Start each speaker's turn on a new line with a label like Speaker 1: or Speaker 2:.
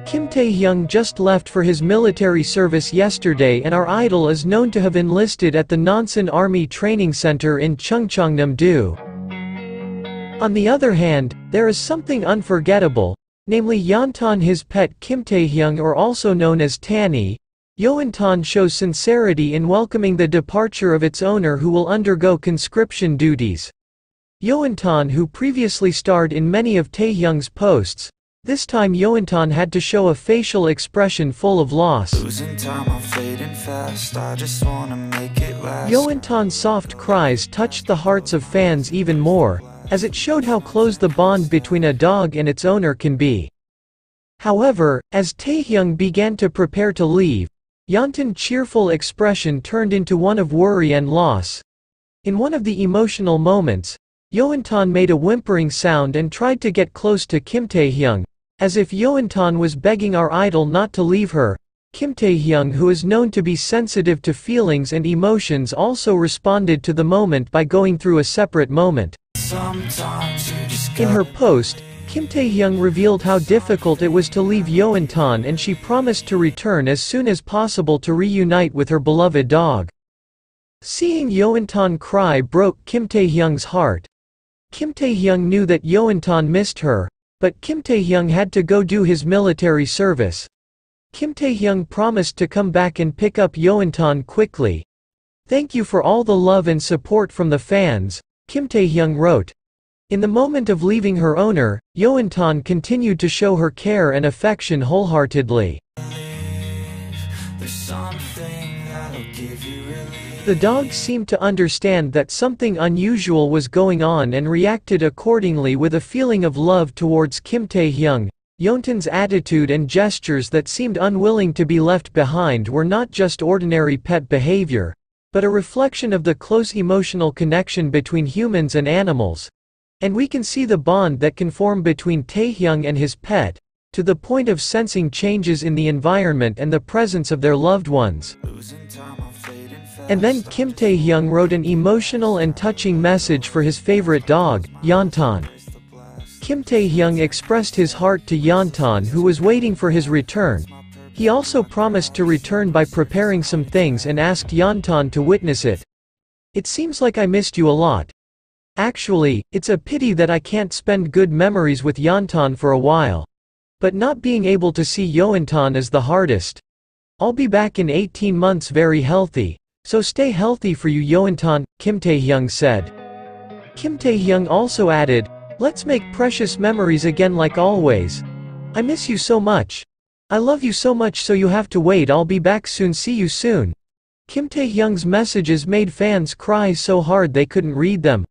Speaker 1: Kim Taehyung just left for his military service yesterday, and our idol is known to have enlisted at the Nonsan Army Training Center in Chungcheongnam-do. On the other hand, there is something unforgettable, namely Yeontan, his pet Kim Taehyung, or also known as Tanny. Yeontan shows sincerity in welcoming the departure of its owner, who will undergo conscription duties. Yeontan, who previously starred in many of Taehyung's posts, this time Yeontan had to show a facial expression full of loss. Yeontan's soft cries touched the hearts of fans even more, as it showed how close the bond between a dog and its owner can be. However, as Taehyung began to prepare to leave, Yeontan's cheerful expression turned into one of worry and loss. In one of the emotional moments, Yeontan made a whimpering sound and tried to get close to Kim Taehyung, as if Yeontan was begging our idol not to leave her. Kim Taehyung, who is known to be sensitive to feelings and emotions, also responded to the moment by going through a separate moment. In her post, Kim Taehyung revealed how difficult it was to leave Yeontan, and she promised to return as soon as possible to reunite with her beloved dog. Seeing Yeontan cry broke Kim Taehyung's heart. Kim Taehyung knew that Yeontan missed her, but Kim Taehyung had to go do his military service. Kim Taehyung promised to come back and pick up Yeontan quickly. "Thank you for all the love and support from the fans," Kim Taehyung wrote. In the moment of leaving her owner, Yeontan continued to show her care and affection wholeheartedly. The dog seemed to understand that something unusual was going on and reacted accordingly with a feeling of love towards Kim Taehyung. Yeontan's attitude and gestures that seemed unwilling to be left behind were not just ordinary pet behavior, but a reflection of the close emotional connection between humans and animals. And we can see the bond that can form between Taehyung and his pet, to the point of sensing changes in the environment and the presence of their loved ones. And then Kim Taehyung wrote an emotional and touching message for his favorite dog, Yeontan. Kim Taehyung expressed his heart to Yeontan, who was waiting for his return. He also promised to return by preparing some things and asked Yeontan to witness it. "It seems like I missed you a lot. Actually, it's a pity that I can't spend good memories with Yeontan for a while. But not being able to see Yeontan is the hardest. I'll be back in 18 months very healthy, so stay healthy for you, Yeontan," Kim Taehyung said. Kim Taehyung also added, "Let's make precious memories again like always. I miss you so much. I love you so much, so you have to wait. I'll be back soon. See you soon." Kim Taehyung's messages made fans cry so hard they couldn't read them.